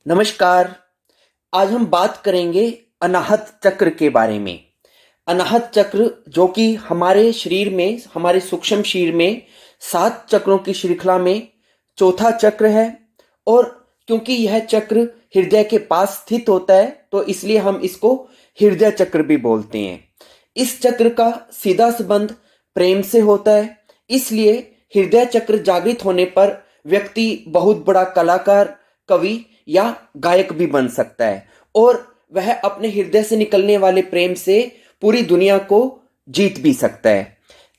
नमस्कार। आज हम बात करेंगे अनाहत चक्र के बारे में। अनाहत चक्र जो कि हमारे शरीर में, हमारे सूक्ष्म शरीर में 7 चक्रों की श्रृंखला में चौथा चक्र है। और क्योंकि यह चक्र हृदय के पास स्थित होता है तो इसलिए हम इसको हृदय चक्र भी बोलते हैं। इस चक्र का सीधा संबंध प्रेम से होता है, इसलिए हृदय चक्र जागृत होने पर व्यक्ति बहुत बड़ा कलाकार, कवि या गायक भी बन सकता है और वह अपने हृदय से निकलने वाले प्रेम से पूरी दुनिया को जीत भी सकता है।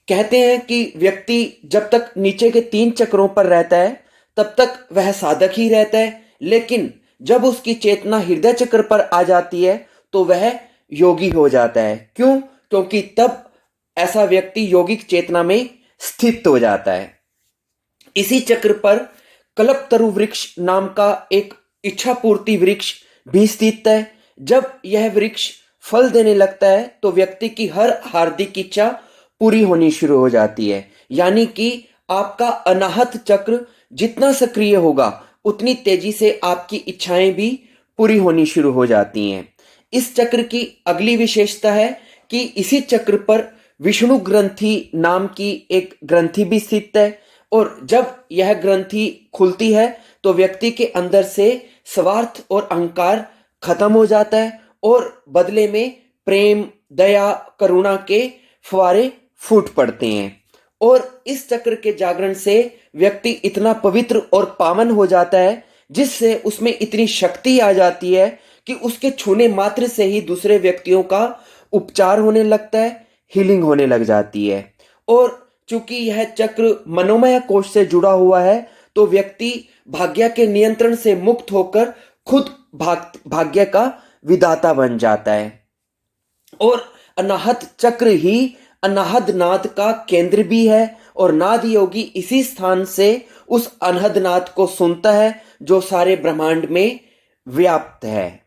कहते हैं कि व्यक्ति जब तक नीचे के 3 चक्रों पर रहता है तब तक वह साधक ही रहता है, लेकिन जब उसकी चेतना हृदय चक्र पर आ जाती है तो वह योगी हो जाता है। क्यों? क्योंकि तब ऐसा व्यक्ति योगिक चेतना में स्थित हो जाता है। इसी चक्र पर कल्पतरु वृक्ष नाम का एक इच्छा पूर्ति वृक्ष भी स्थित है। जब यह वृक्ष फल देने लगता है तो व्यक्ति की हर हार्दिक इच्छा पूरी होनी शुरू हो जाती है। यानी कि आपका अनाहत चक्र जितना सक्रिय होगा उतनी तेजी से आपकी इच्छाएं भी पूरी होनी शुरू हो जाती हैं। इस चक्र की अगली विशेषता है कि इसी चक्र पर विष्णु ग्रंथि नाम की एक ग्रंथि भी स्थित है और जब यह ग्रंथि खुलती है तो व्यक्ति के अंदर से स्वार्थ और अहंकार खत्म हो जाता है और बदले में प्रेम, दया, करुणा के फुवारे फूट पड़ते हैं। और इस चक्र के जागरण से व्यक्ति इतना पवित्र और पावन हो जाता है जिससे उसमें इतनी शक्ति आ जाती है कि उसके छूने मात्र से ही दूसरे व्यक्तियों का उपचार होने लगता है, हीलिंग होने लग जाती है। और चूंकि यह चक्र मनोमय कोश से जुड़ा हुआ है तो व्यक्ति भाग्य के नियंत्रण से मुक्त होकर खुद भाग्य का विधाता बन जाता है। और अनाहत चक्र ही अनाहद नाद का केंद्र भी है और नाद योगी इसी स्थान से उस अनहद नाद को सुनता है जो सारे ब्रह्मांड में व्याप्त है।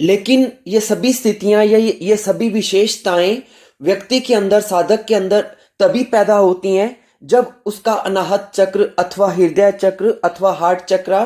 लेकिन ये सभी स्थितियां या ये सभी विशेषताएं व्यक्ति के अंदर, साधक के अंदर तभी पैदा होती हैं जब उसका अनाहत चक्र अथवा हृदय चक्र अथवा हार्ट चक्र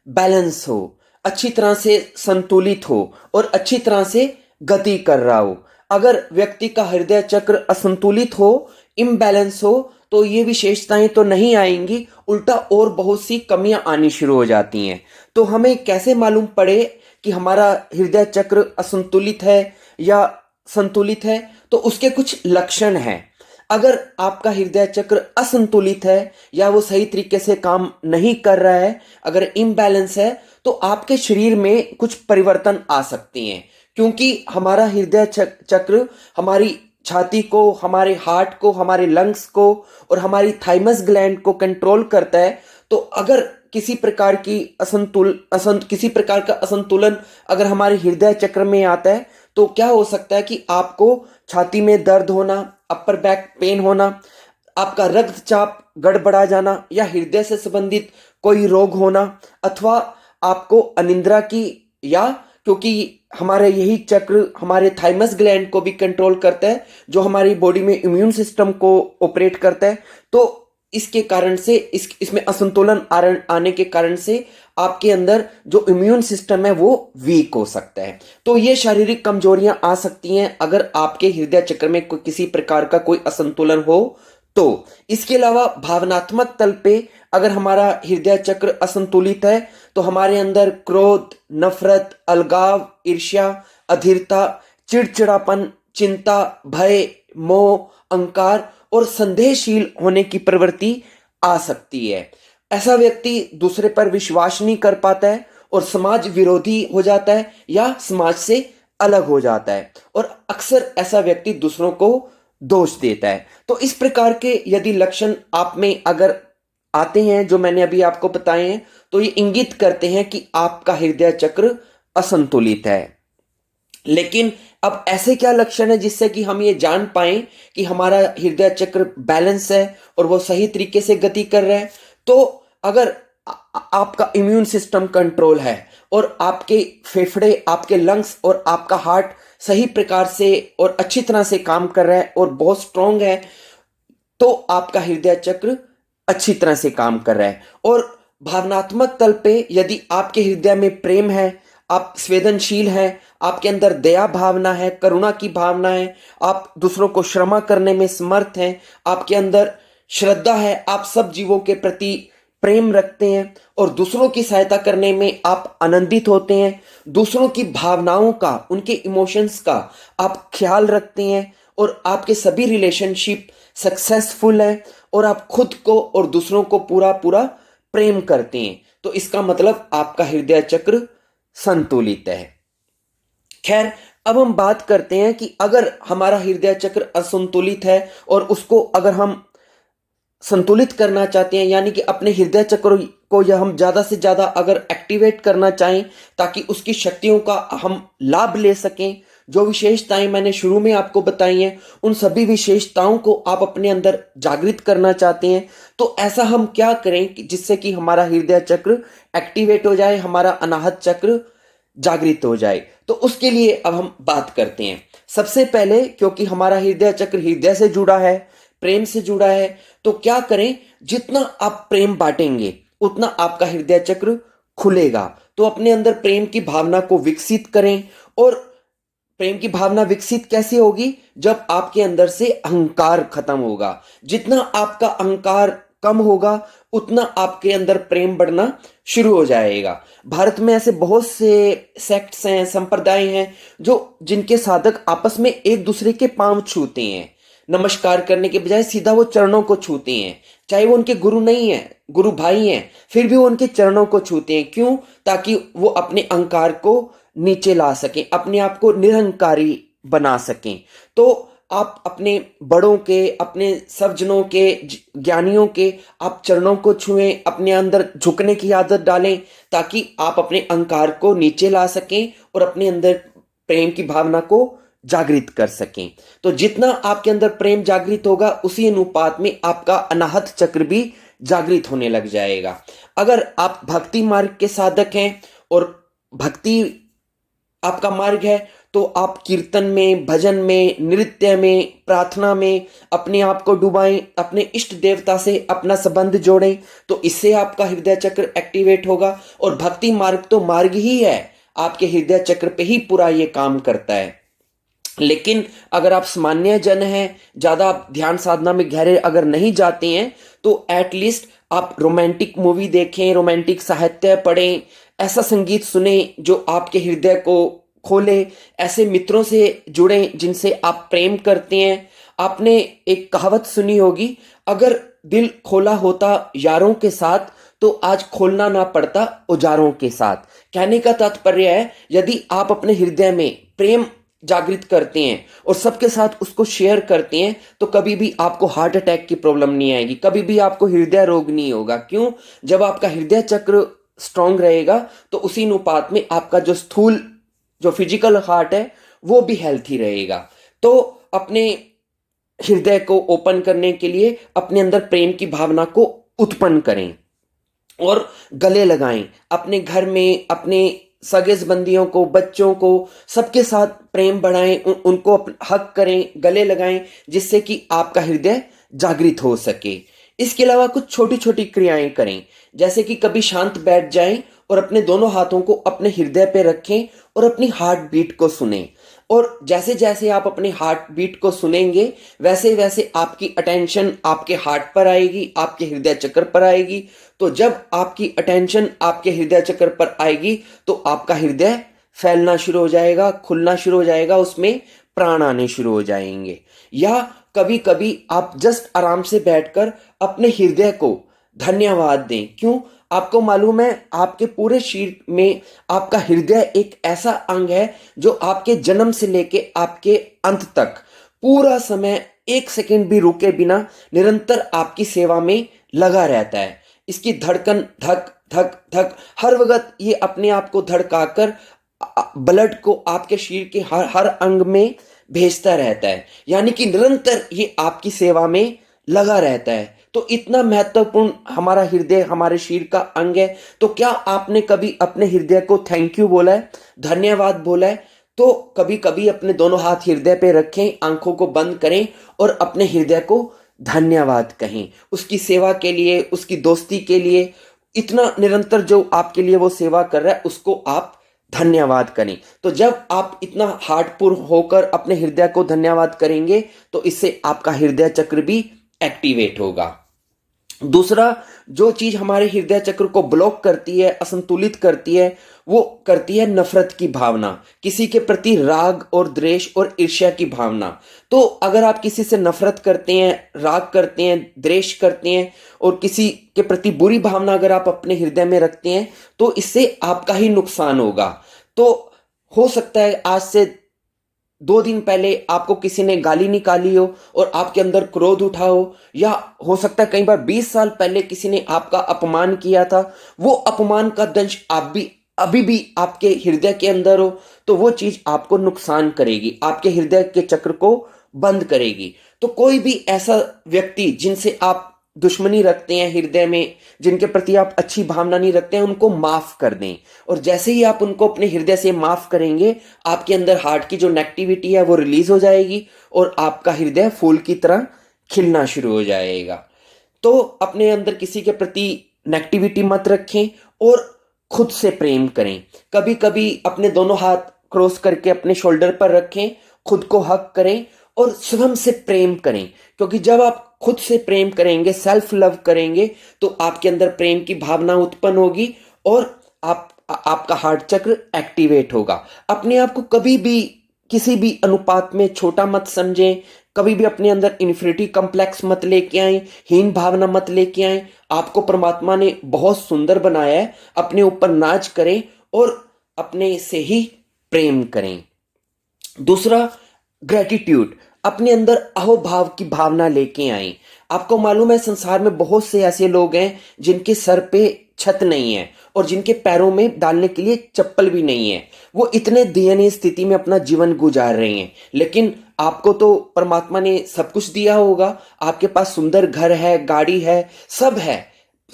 बैलेंस हो, अच्छी तरह से संतुलित हो और अच्छी तरह से गति कर रहा हो। अगर व्यक्ति का हृदय चक्र असंतुलित हो, इम्बैलेंस हो, तो ये विशेषताएं तो नहीं आएंगी, उल्टा और बहुत सी कमियां आनी शुरू हो जाती हैं। तो हमें कैसे मालूम पड़े कि हमारा हृदय चक्र असंतुलित है या संतुलित है? तो उसके कुछ लक्षण हैं। अगर आपका हृदय चक्र असंतुलित है या वो सही तरीके से काम नहीं कर रहा है, अगर इम्बैलेंस है, तो आपके शरीर में कुछ परिवर्तन आ सकते हैं। क्योंकि हमारा हृदय चक्र हमारी छाती को, हमारे हार्ट को, हमारे लंग्स को और हमारी थाइमस ग्लैंड को कंट्रोल करता है। तो अगर किसी प्रकार की किसी प्रकार का असंतुलन अगर हमारे हृदय चक्र में आता है तो क्या हो सकता है कि आपको छाती में दर्द होना, अपर बैक पेन होना, आपका रक्तचाप गड़बड़ा जाना या हृदय से संबंधित कोई रोग होना, अथवा आपको अनिद्रा की, या क्योंकि हमारे यही चक्र हमारे थाइमस ग्लैंड को भी कंट्रोल करता है जो हमारी बॉडी में इम्यून सिस्टम को ऑपरेट करता है। तो इसके कारण से इसमें असंतुलन आने के कारण से आपके अंदर जो इम्यून सिस्टम है वो वीक हो सकता है। तो ये शारीरिक कमजोरियां आ सकती हैं अगर आपके हृदय चक्र में किसी प्रकार का कोई असंतुलन हो तो। इसके अलावा भावनात्मक तल पे अगर हमारा हृदय चक्र असंतुलित है तो हमारे अंदर क्रोध, नफरत, अलगाव, ईर्ष्या, अधीरता, चिड़चिड़ापन, चिंता, भय, मोह, अहंकार और संदेहशील होने की प्रवृत्ति आ सकती है। ऐसा व्यक्ति दूसरे पर विश्वास नहीं कर पाता है और समाज विरोधी हो जाता है या समाज से अलग हो जाता है और अक्सर ऐसा व्यक्ति दूसरों को दोष देता है। तो इस प्रकार के यदि लक्षण आप में अगर आते हैं जो मैंने अभी आपको बताए हैं तो ये इंगित करते हैं कि आपका हृदय चक्र असंतुलित है। लेकिन अब ऐसे क्या लक्षण है जिससे कि हम ये जान पाए कि हमारा हृदय चक्र बैलेंस है और वो सही तरीके से गति कर रहा है? तो अगर आपका इम्यून सिस्टम कंट्रोल है और आपके फेफड़े, आपके लंग्स और आपका हार्ट सही प्रकार से और अच्छी तरह से काम कर रहा है और बहुत स्ट्रांग है, तो आपका हृदय चक्र अच्छी तरह से काम कर रहा है। और भावनात्मक तल पे यदि आपके हृदय में प्रेम है, आप संवेदनशील हैं, आपके अंदर दया भावना है, करुणा की भावना है, आप दूसरों को क्षमा करने में समर्थ हैं, आपके अंदर श्रद्धा है, आप सब जीवों के प्रति प्रेम रखते हैं और दूसरों की सहायता करने में आप आनंदित होते हैं, दूसरों की भावनाओं का, उनके इमोशंस का आप ख्याल रखते हैं और आपके सभी रिलेशनशिप सक्सेसफुल है और आप खुद को और दूसरों को पूरा पूरा प्रेम करते हैं, तो इसका मतलब आपका हृदय चक्र संतुलित है। खैर, अब हम बात करते हैं कि अगर हमारा हृदय चक्र असंतुलित है और उसको अगर हम संतुलित करना चाहते हैं, यानी कि अपने हृदय चक्र को या हम ज्यादा से ज्यादा अगर एक्टिवेट करना चाहें ताकि उसकी शक्तियों का हम लाभ ले सकें, जो विशेषताएं मैंने शुरू में आपको बताई हैं उन सभी विशेषताओं को आप अपने अंदर जागृत करना चाहते हैं, तो ऐसा हम क्या करें कि जिससे कि हमारा हृदय चक्र एक्टिवेट हो जाए, हमारा अनाहत चक्र जागृत हो जाए। तो उसके लिए अब हम बात करते हैं। सबसे पहले, क्योंकि हमारा हृदय चक्र हृदय से जुड़ा है, प्रेम से जुड़ा है, तो क्या करें, जितना आप प्रेम बांटेंगे उतना आपका हृदय चक्र खुलेगा। तो अपने अंदर प्रेम की भावना को विकसित करें। और प्रेम की भावना विकसित कैसे होगी? जब आपके अंदर से अहंकार खत्म होगा। जितना आपका अहंकार कम होगा उतना आपके अंदर प्रेम बढ़ना शुरू हो जाएगा। भारत में ऐसे बहुत से सेक्ट्स हैं, संप्रदाय हैं, जो जिनके साधक आपस में एक दूसरे के पांव छूते हैं, नमस्कार करने के बजाय सीधा वो चरणों को छूते हैं। चाहे वो उनके गुरु नहीं है, गुरु भाई हैं, फिर भी वो उनके चरणों को छूते हैं। क्यों? ताकि वो अपने अहंकार को नीचे ला सकें, अपने आप को निरहंकारी बना सकें। तो आप अपने बड़ों के, अपने सज्जनों के, ज्ञानियों के आप चरणों को छुएं, अपने अंदर झुकने की आदत डालें ताकि आप अपने अहंकार को नीचे ला सकें और अपने अंदर प्रेम की भावना को जागृत कर सकें। तो जितना आपके अंदर प्रेम जागृत होगा उसी अनुपात में आपका अनाहत चक्र भी जागृत होने लग जाएगा। अगर आप भक्ति मार्ग के साधक हैं और भक्ति आपका मार्ग है, तो आप कीर्तन में, भजन में, नृत्य में, प्रार्थना में अपने आप को डुबाएं, अपने इष्ट देवता से अपना संबंध जोड़ें, तो इससे आपका हृदय चक्र एक्टिवेट होगा। और भक्ति मार्ग तो मार्ग ही है, आपके हृदय चक्र पे ही पूरा ये काम करता है। लेकिन अगर आप सामान्य जन हैं, ज्यादा आप ध्यान साधना में गहरे अगर नहीं जाते हैं, तो एटलीस्ट आप रोमांटिक मूवी देखें, रोमांटिक साहित्य पढ़ें, ऐसा संगीत सुने जो आपके हृदय को खोले, ऐसे मित्रों से जुड़ें जिनसे आप प्रेम करते हैं। आपने एक कहावत सुनी होगी, अगर दिल खोला होता यारों के साथ तो आज खोलना ना पड़ता औजारों के साथ। कहने का तात्पर्य है, यदि आप अपने हृदय में प्रेम जागृत करते हैं और सबके साथ उसको शेयर करते हैं, तो कभी भी आपको हार्ट अटैक की प्रॉब्लम नहीं आएगी, कभी भी आपको हृदय रोग नहीं होगा। क्यों? जब आपका हृदय चक्र स्ट्रांग रहेगा तो उसी अनुपात में आपका जो स्थूल, जो फिजिकल हार्ट है वो भी हेल्थी रहेगा। तो अपने हृदय को ओपन करने के लिए अपने अंदर प्रेम की भावना को उत्पन्न करें और गले लगाएं। अपने घर में अपने सगे संबंधियों को, बच्चों को, सबके साथ प्रेम बढ़ाएं, उनको हक करें, गले लगाएं, जिससे कि आपका हृदय जागृत हो सके। इसके अलावा कुछ छोटी छोटी क्रियाएं करें, जैसे कि कभी शांत बैठ जाएं और अपने दोनों हाथों को अपने हृदय पे रखें और अपनी हार्ट बीट को सुनें। और जैसे जैसे आप अपने हार्ट बीट को सुनेंगे, वैसे वैसे आपकी अटेंशन आपके हार्ट पर आएगी, आपके हृदय चक्र पर आएगी। तो जब आपकी अटेंशन आपके हृदय चक्र पर आएगी तो आपका हृदय फैलना शुरू हो जाएगा, खुलना शुरू हो जाएगा, उसमें प्राण आने शुरू हो जाएंगे। या कभी कभी आप जस्ट आराम से बैठकर अपने हृदय को धन्यवाद दें। क्यों? आपको मालूम है, आपके पूरे शरीर में आपका हृदय एक ऐसा अंग है जो आपके जन्म से लेके आपके अंत तक पूरा समय एक सेकंड भी रुके बिना निरंतर आपकी सेवा में लगा रहता है। इसकी धड़कन धक धक धक हर वक्त ये अपने आप को धड़काकर ब्लड को आपके शरीर के हर हर अंग में भेजता रहता है, यानी कि निरंतर ये आपकी सेवा में लगा रहता है। तो इतना महत्वपूर्ण हमारा हृदय हमारे शरीर का अंग है। तो क्या आपने कभी अपने हृदय को थैंक यू बोला है, धन्यवाद बोला है? तो कभी कभी अपने दोनों हाथ हृदय पे रखें, आंखों को बंद करें और अपने हृदय को धन्यवाद कहें, उसकी सेवा के लिए, उसकी दोस्ती के लिए, इतना निरंतर जो आपके लिए वो सेवा कर रहा है उसको आप धन्यवाद करें। तो जब आप इतना हार्टपुर होकर अपने हृदय को धन्यवाद करेंगे तो इससे आपका हृदय चक्र भी एक्टिवेट होगा। दूसरा, जो चीज हमारे हृदय चक्र को ब्लॉक करती है, असंतुलित करती है, वो करती है नफरत की भावना, किसी के प्रति राग और द्वेष और ईर्ष्या की भावना। तो अगर आप किसी से नफरत करते हैं, राग करते हैं, द्वेष करते हैं और किसी के प्रति बुरी भावना अगर आप अपने हृदय में रखते हैं तो इससे आपका ही नुकसान होगा। तो हो सकता है आज से 2 दिन पहले आपको किसी ने गाली निकाली हो और आपके अंदर क्रोध उठा हो, या हो सकता है कई बार 20 साल पहले किसी ने आपका अपमान किया था, वो अपमान का दंश आप भी अभी भी आपके हृदय के अंदर हो, तो वो चीज आपको नुकसान करेगी, आपके हृदय के चक्र को बंद करेगी। तो कोई भी ऐसा व्यक्ति जिनसे आप दुश्मनी रखते हैं हृदय में, जिनके प्रति आप अच्छी भावना नहीं रखते हैं, उनको माफ कर दें। और जैसे ही आप उनको अपने हृदय से माफ करेंगे, आपके अंदर हार्ट की जो नेगेटिविटी है वो रिलीज हो जाएगी और आपका हृदय फूल की तरह खिलना शुरू हो जाएगा। तो अपने अंदर किसी के प्रति नेगेटिविटी मत रखें और खुद से प्रेम करें। कभी कभी अपने दोनों हाथ क्रॉस करके अपने शोल्डर पर रखें, खुद को हक करें और स्वयं से प्रेम करें, क्योंकि जब आप खुद से प्रेम करेंगे, सेल्फ लव करेंगे, तो आपके अंदर प्रेम की भावना उत्पन्न होगी और आपका हार्ट चक्र एक्टिवेट होगा। अपने आप को कभी भी किसी भी अनुपात में छोटा मत समझें, कभी भी अपने अंदर इन्फिनिटी कॉम्प्लेक्स मत लेके आए, हीन भावना मत लेके आए। आपको परमात्मा ने बहुत सुंदर बनाया है, अपने ऊपर नाच करें और अपने से ही प्रेम करें। दूसरा, ग्रेटिट्यूड, अपने अंदर अहोभाव की भावना लेके आए। आपको मालूम है संसार में बहुत से ऐसे लोग हैं जिनके सर पे छत नहीं है और जिनके पैरों में डालने के लिए चप्पल भी नहीं है। वो इतने दयनीय स्थिति में अपना जीवन गुजार रहे हैं, लेकिन आपको तो परमात्मा ने सब कुछ दिया होगा, आपके पास सुंदर घर है, गाड़ी है, सब है,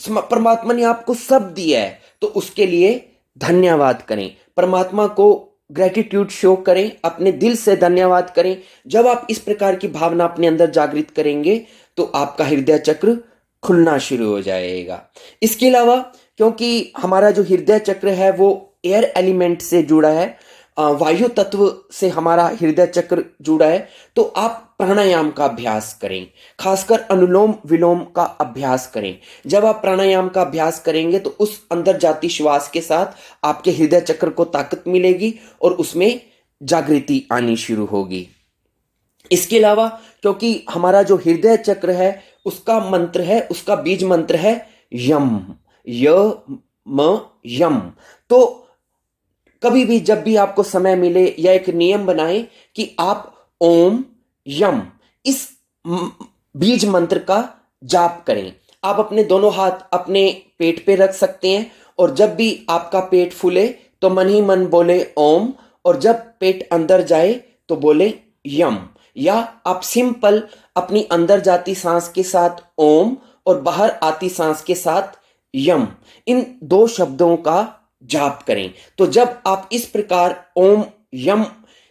परमात्मा ने आपको सब दिया है, तो उसके लिए धन्यवाद करें, परमात्मा को ग्रेटिट्यूड शो करें, अपने दिल से धन्यवाद करें। जब आप इस प्रकार की भावना अपने अंदर जागृत करेंगे तो आपका हृदय चक्र खुलना शुरू हो जाएगा। इसके अलावा, क्योंकि हमारा जो हृदय चक्र है वो एयर एलिमेंट से जुड़ा है, वायु तत्व से हमारा हृदय चक्र जुड़ा है, तो आप प्राणायाम का अभ्यास करें, खासकर अनुलोम विलोम का अभ्यास करें। जब आप प्राणायाम का अभ्यास करेंगे तो उस अंदर जाती श्वास के साथ आपके हृदय चक्र को ताकत मिलेगी और उसमें जागृति आनी शुरू होगी। इसके अलावा, क्योंकि हमारा जो हृदय चक्र है उसका मंत्र है, उसका बीज मंत्र है यम, य म यम। तो कभी भी जब भी आपको समय मिले या एक नियम बनाएं कि आप ओम यम इस बीज मंत्र का जाप करें। आप अपने दोनों हाथ अपने पेट पे रख सकते हैं और जब भी आपका पेट फूले तो मन ही मन बोले ओम, और जब पेट अंदर जाए तो बोले यम। या आप सिंपल अपनी अंदर जाती सांस के साथ ओम और बाहर आती सांस के साथ यम, इन 2 शब्दों का जाप करें। तो जब आप इस प्रकार ओम यम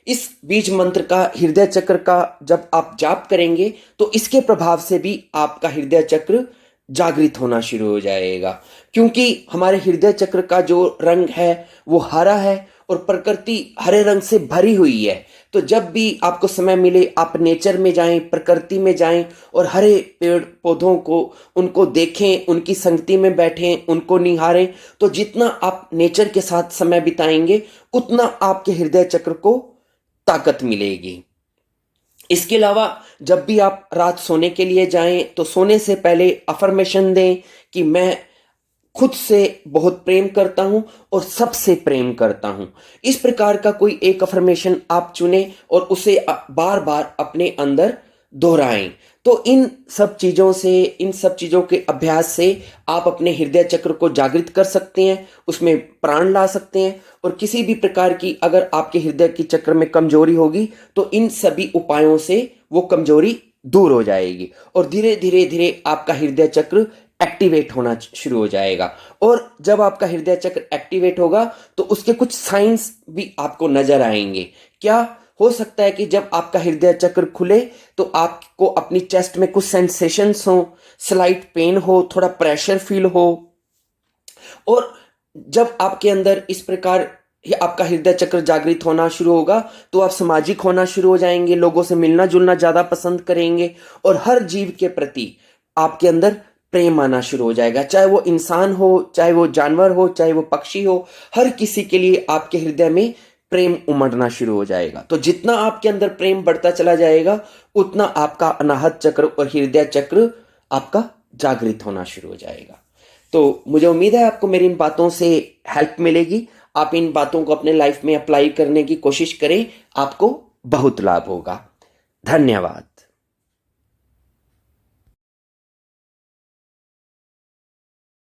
इस बीज मंत्र का हृदय चक्र का जब आप जाप करेंगे तो इसके प्रभाव से भी आपका हृदय चक्र जागृत होना शुरू हो जाएगा। क्योंकि हमारे हृदय चक्र का जो रंग है वो हरा है और प्रकृति हरे रंग से भरी हुई है। तो जब भी आपको समय मिले आप नेचर में जाएं, प्रकृति में जाएं और हरे पेड़ पौधों को उनको देखें, उनकी संगति में बैठें, उनको निहारें। तो जितना आप नेचर के साथ समय बिताएंगे उतना आपके हृदय चक्र को ताकत मिलेगी। इसके अलावा जब भी आप रात सोने के लिए जाएं तो सोने से पहले अफर्मेशन दें कि मैं खुद से बहुत प्रेम करता हूं और सबसे प्रेम करता हूं। इस प्रकार का कोई एक अफर्मेशन आप चुनें और उसे बार बार अपने अंदर दोहराएं। तो इन सब चीजों के अभ्यास से आप अपने हृदय चक्र को जागृत कर सकते हैं, उसमें प्राण ला सकते हैं। और किसी भी प्रकार की अगर आपके हृदय की चक्र में कमजोरी होगी तो इन सभी उपायों से वो कमजोरी दूर हो जाएगी और धीरे धीरे धीरे आपका हृदय चक्र एक्टिवेट होना शुरू हो जाएगा। और जब आपका हृदय चक्र एक्टिवेट होगा तो उसके कुछ साइंस भी आपको नजर आएंगे। क्या हो सकता है कि जब आपका हृदय चक्र खुले तो आपको अपनी चेस्ट में कुछ सेंसेशंस हो, स्लाइट पेन हो, थोड़ा प्रेशर फील हो, और जब आपके अंदर इस प्रकार आपका हृदय चक्र जागृत होना शुरू होगा तो आप सामाजिक होना शुरू हो जाएंगे, लोगों से मिलना जुलना ज्यादा पसंद करेंगे और हर जीव के प्रति आपके अंदर प्रेम आना शुरू हो जाएगा, चाहे वो इंसान हो, चाहे वो जानवर हो, चाहे वो पक्षी हो, हर किसी के लिए आपके हृदय में प्रेम उमड़ना शुरू हो जाएगा। तो जितना आपके अंदर प्रेम बढ़ता चला जाएगा उतना आपका अनाहत चक्र और हृदय चक्र आपका जागृत होना शुरू हो जाएगा। तो मुझे उम्मीद है आपको मेरी इन बातों से हेल्प मिलेगी। आप इन बातों को अपने लाइफ में अप्लाई करने की कोशिश करें, आपको बहुत लाभ होगा। धन्यवाद।